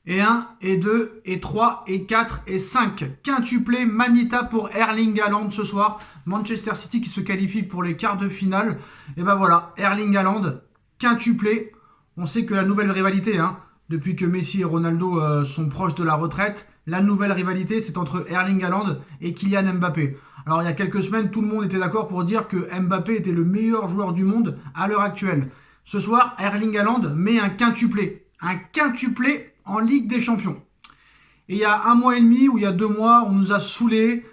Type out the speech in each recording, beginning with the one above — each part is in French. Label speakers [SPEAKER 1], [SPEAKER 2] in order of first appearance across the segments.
[SPEAKER 1] Et 1, et 2, et 3, et 4, et 5. Quintuplé Manita pour Erling Haaland ce soir. Manchester City qui se qualifie pour les quarts de finale. Et ben voilà, Erling Haaland, quintuplé. On sait que la nouvelle rivalité, depuis que Messi et Ronaldo sont proches de la retraite, la nouvelle rivalité c'est entre Erling Haaland et Kylian Mbappé. Alors il y a quelques semaines, tout le monde était d'accord pour dire que Mbappé était le meilleur joueur du monde à l'heure actuelle. Ce soir, Erling Haaland met un quintuplé. Un quintuplé en Ligue des Champions. Et il y a 1 mois et demi ou il y a 2 mois, on nous a saoulés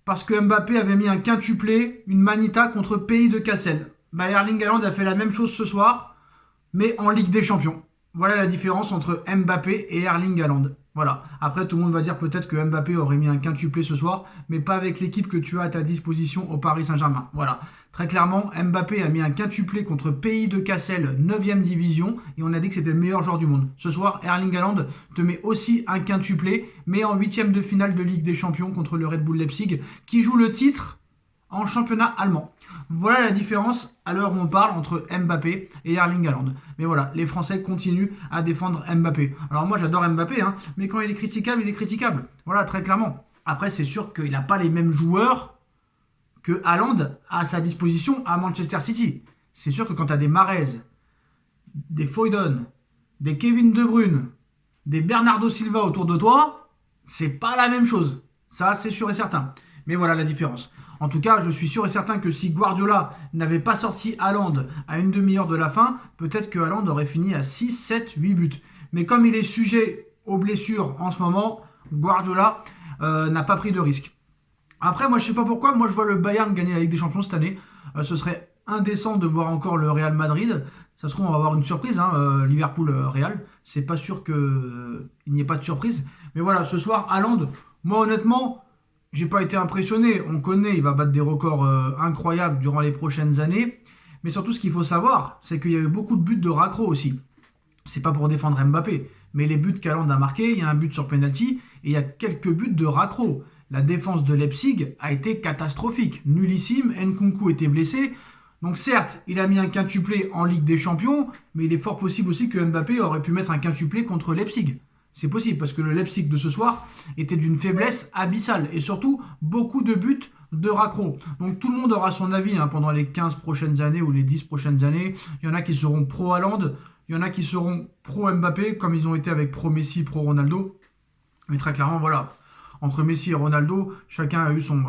[SPEAKER 1] parce que Mbappé avait mis un quintuplé, une manita contre Pays de Cassel. Erling Haaland a fait la même chose ce soir, mais en Ligue des Champions. Voilà la différence entre Mbappé et Erling Haaland. Voilà. Après, tout le monde va dire peut-être que Mbappé aurait mis un quintuplé ce soir, mais pas avec l'équipe que tu as à ta disposition au Paris Saint-Germain. Voilà. Très clairement, Mbappé a mis un quintuplé contre Pays de Cassel, 9ème division, et on a dit que c'était le meilleur joueur du monde. Ce soir, Erling Haaland te met aussi un quintuplé, mais en 8ème de finale de Ligue des Champions contre le Red Bull Leipzig, qui joue le titre en championnat allemand. Voilà la différence à l'heure où on parle entre Mbappé et Erling Haaland. Mais voilà, les Français continuent à défendre Mbappé. Alors moi j'adore Mbappé, mais quand il est critiquable, il est critiquable. Voilà, très clairement. Après c'est sûr qu'il n'a pas les mêmes joueurs que Haaland a à sa disposition à Manchester City. C'est sûr que quand tu as des Mahrez, des Foden, des Kevin De Bruyne, des Bernardo Silva autour de toi, c'est pas la même chose. Ça c'est sûr et certain. Mais voilà la différence. En tout cas, je suis sûr et certain que si Guardiola n'avait pas sorti Haaland à une demi-heure de la fin, peut-être que Haaland aurait fini à 6, 7, 8 buts. Mais comme il est sujet aux blessures en ce moment, Guardiola n'a pas pris de risque. Après, moi je sais pas pourquoi, moi je vois le Bayern gagner la Ligue des Champions cette année. Ce serait indécent de voir encore le Real Madrid. Ça se trouve, on va avoir une surprise, Liverpool-Real. C'est pas sûr qu'il n'y ait pas de surprise. Mais voilà, ce soir, Haaland, moi honnêtement, j'ai pas été impressionné. On connaît, il va battre des records incroyables durant les prochaines années. Mais surtout, ce qu'il faut savoir, c'est qu'il y a eu beaucoup de buts de raccro aussi. C'est pas pour défendre Mbappé, mais les buts qu'Haaland a marqués, il y a un but sur penalty et il y a quelques buts de raccro. La défense de Leipzig a été catastrophique, nullissime. Nkunku était blessé. Donc certes, il a mis un quintuplé en Ligue des Champions, mais il est fort possible aussi que Mbappé aurait pu mettre un quintuplé contre Leipzig. C'est possible, parce que le Leipzig de ce soir était d'une faiblesse abyssale. Et surtout, beaucoup de buts de raccro. Donc tout le monde aura son avis pendant les 15 prochaines années ou les 10 prochaines années. Il y en a qui seront pro-Haaland, il y en a qui seront pro-Mbappé, comme ils ont été avec pro-Messi, pro-Ronaldo. Mais très clairement, voilà. Entre Messi et Ronaldo, chacun a eu son,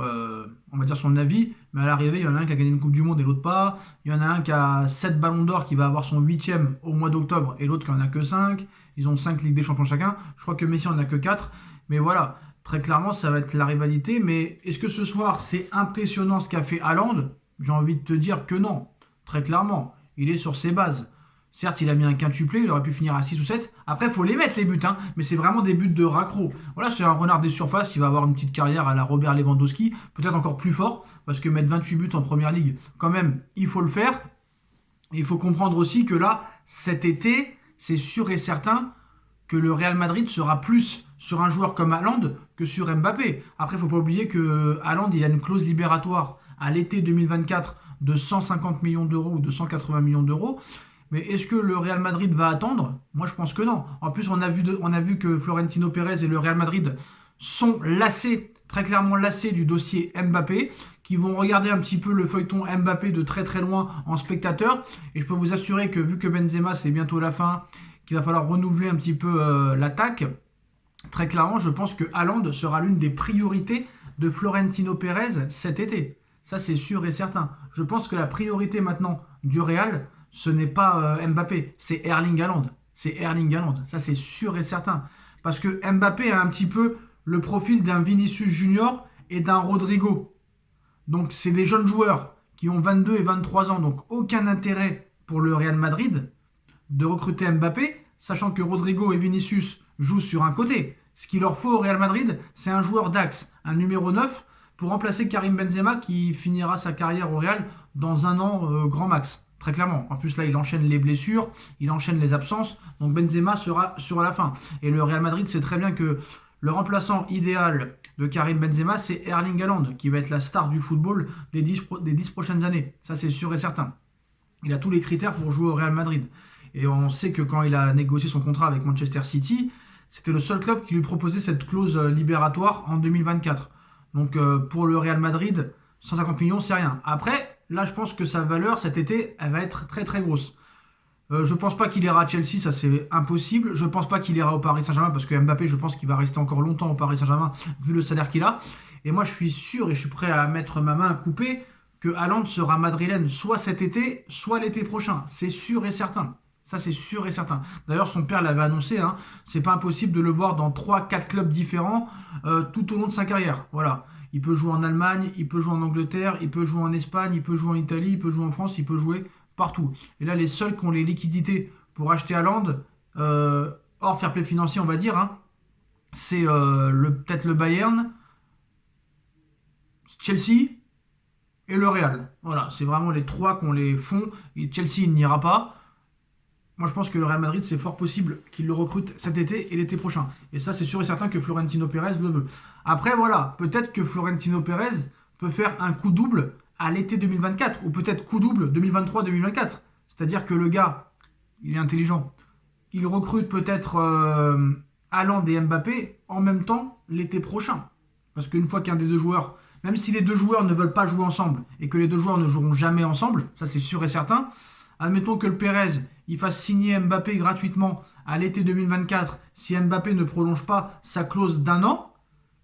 [SPEAKER 1] on va dire son avis, mais à l'arrivée, il y en a un qui a gagné une Coupe du Monde et l'autre pas. Il y en a un qui a 7 ballons d'or qui va avoir son 8ème au mois d'octobre et l'autre qui en a que 5. Ils ont 5 Ligues des Champions chacun. Je crois que Messi en a que 4. Mais voilà, très clairement, ça va être la rivalité. Mais est-ce que ce soir, c'est impressionnant ce qu'a fait Haaland? J'ai envie de te dire que non. Très clairement, il est sur ses bases. Certes, il a mis un quintuplé, il aurait pu finir à 6 ou 7. Après, il faut les mettre les buts, mais c'est vraiment des buts de raccro. Voilà, c'est un renard des surfaces, il va avoir une petite carrière à la Robert Lewandowski, peut-être encore plus fort, parce que mettre 28 buts en première ligue, quand même, il faut le faire. Et il faut comprendre aussi que là, cet été, c'est sûr et certain que le Real Madrid sera plus sur un joueur comme Haaland que sur Mbappé. Après, il ne faut pas oublier que Haaland, il a une clause libératoire à l'été 2024 de 150 millions d'euros ou de 180 millions d'euros. Mais est-ce que le Real Madrid va attendre? Moi, je pense que non. En plus, on a vu que Florentino Pérez et le Real Madrid sont lassés, très clairement lassés du dossier Mbappé, qui vont regarder un petit peu le feuilleton Mbappé de très très loin en spectateur. Et je peux vous assurer que vu que Benzema, c'est bientôt la fin, qu'il va falloir renouveler un petit peu l'attaque, très clairement, je pense que Haaland sera l'une des priorités de Florentino Pérez cet été. Ça, c'est sûr et certain. Je pense que la priorité maintenant du Real, ce n'est pas Mbappé, c'est Erling Haaland. C'est Erling Haaland, ça c'est sûr et certain. Parce que Mbappé a un petit peu le profil d'un Vinicius Junior et d'un Rodrigo. Donc c'est des jeunes joueurs qui ont 22 et 23 ans, donc aucun intérêt pour le Real Madrid de recruter Mbappé, sachant que Rodrigo et Vinicius jouent sur un côté. Ce qu'il leur faut au Real Madrid, c'est un joueur d'axe, un numéro 9, pour remplacer Karim Benzema qui finira sa carrière au Real dans un an grand max. Très clairement. En plus, là, il enchaîne les blessures, il enchaîne les absences. Donc Benzema sera sur la fin. Et le Real Madrid sait très bien que le remplaçant idéal de Karim Benzema, c'est Erling Haaland, qui va être la star du football des 10 prochaines années. Ça, c'est sûr et certain. Il a tous les critères pour jouer au Real Madrid. Et on sait que quand il a négocié son contrat avec Manchester City, c'était le seul club qui lui proposait cette clause libératoire en 2024. Donc pour le Real Madrid, 150 millions, c'est rien. Après, là, je pense que sa valeur cet été, elle va être très très grosse. Je pense pas qu'il ira à Chelsea, ça c'est impossible. Je pense pas qu'il ira au Paris Saint-Germain parce que Mbappé, je pense qu'il va rester encore longtemps au Paris Saint-Germain vu le salaire qu'il a. Et moi, je suis sûr et je suis prêt à mettre ma main à couper que Haaland sera madrilène soit cet été, soit l'été prochain. C'est sûr et certain. Ça, c'est sûr et certain. D'ailleurs, son père l'avait annoncé. Hein, c'est pas impossible de le voir dans 3-4 clubs différents tout au long de sa carrière. Voilà. Il peut jouer en Allemagne, il peut jouer en Angleterre, il peut jouer en Espagne, il peut jouer en Italie, il peut jouer en France, il peut jouer partout. Et là, les seuls qui ont les liquidités pour acheter Haaland, hors fair play financier, on va dire, hein, c'est peut-être le Bayern, Chelsea et le Real. Voilà, c'est vraiment les trois qui ont les fonds. Et Chelsea, il n'ira pas. Moi, je pense que le Real Madrid, c'est fort possible qu'il le recrute cet été et l'été prochain. Et ça, c'est sûr et certain que Florentino Pérez le veut. Après, voilà, peut-être que Florentino Pérez peut faire un coup double à l'été 2024, ou peut-être coup double 2023-2024. C'est-à-dire que le gars, il est intelligent. Il recrute peut-être Haaland et Mbappé en même temps l'été prochain. Parce qu'une fois qu'un des deux joueurs, même si les deux joueurs ne veulent pas jouer ensemble, et que les deux joueurs ne joueront jamais ensemble, ça c'est sûr et certain, admettons que le Pérez, il fasse signer Mbappé gratuitement à l'été 2024 si Mbappé ne prolonge pas sa clause d'1 an.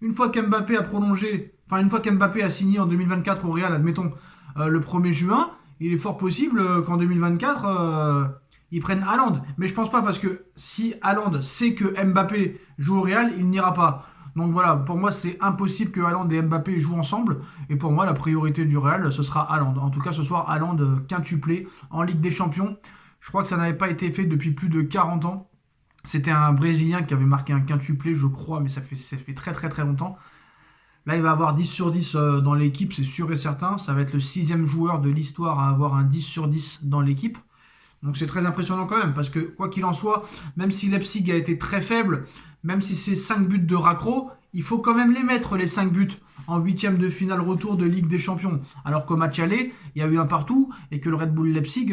[SPEAKER 1] Une fois qu'Mbappé a prolongé, enfin une fois qu'Mbappé a signé en 2024 au Real, admettons le 1er juin, il est fort possible qu'en 2024, ils prennent Haaland. Mais je pense pas parce que si Haaland sait que Mbappé joue au Real, il n'ira pas. Donc voilà, pour moi c'est impossible que Haaland et Mbappé jouent ensemble. Et pour moi la priorité du Real, ce sera Haaland. En tout cas ce soir, Haaland quintuplé en Ligue des Champions. Je crois que ça n'avait pas été fait depuis plus de 40 ans. C'était un Brésilien qui avait marqué un quintuplé, je crois, mais ça fait très très très longtemps. Là, il va avoir 10 sur 10 dans l'équipe, c'est sûr et certain. Ça va être le 6e joueur de l'histoire à avoir un 10 sur 10 dans l'équipe. Donc c'est très impressionnant quand même, parce que quoi qu'il en soit, même si Leipzig a été très faible, même si c'est 5 buts de raccro, il faut quand même les mettre, les 5 buts, en 8e de finale retour de Ligue des Champions. Alors qu'au match aller, il y a eu un partout, et que le Red Bull Leipzig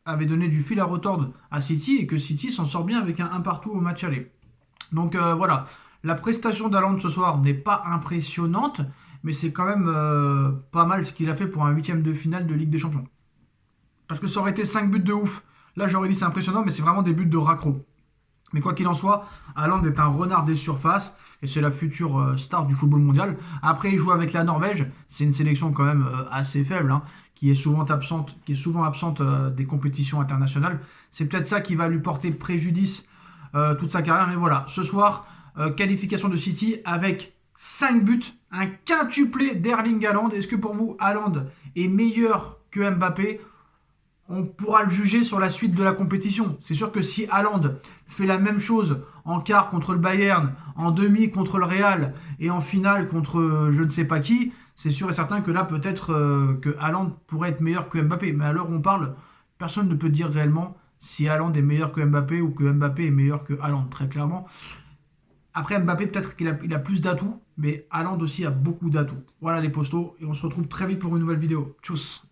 [SPEAKER 1] avait donné du fil à retordre à City, et que City s'en sort bien avec un partout au match aller. Donc voilà, la prestation d'Haaland ce soir n'est pas impressionnante, mais c'est quand même pas mal ce qu'il a fait pour un 8e de finale de Ligue des Champions. Parce que ça aurait été 5 buts de ouf. Là, j'aurais dit c'est impressionnant, mais c'est vraiment des buts de raccro. Mais quoi qu'il en soit, Haaland est un renard des surfaces et c'est la future star du football mondial. Après, il joue avec la Norvège. C'est une sélection quand même assez faible, hein, qui est souvent absente des compétitions internationales. C'est peut-être ça qui va lui porter préjudice toute sa carrière. Mais voilà, ce soir, qualification de City avec 5 buts, un quintuplé d'Erling Haaland. Est-ce que pour vous, Haaland est meilleur que Mbappé ? On pourra le juger sur la suite de la compétition. C'est sûr que si Haaland fait la même chose en quart contre le Bayern, en demi contre le Real et en finale contre je ne sais pas qui, c'est sûr et certain que là peut-être que Haaland pourrait être meilleur que Mbappé. Mais à l'heure où on parle, personne ne peut dire réellement si Haaland est meilleur que Mbappé ou que Mbappé est meilleur que Haaland, très clairement. Après Mbappé, peut-être qu'il a plus d'atouts, mais Haaland aussi a beaucoup d'atouts. Voilà les postos, et on se retrouve très vite pour une nouvelle vidéo. Tchuss.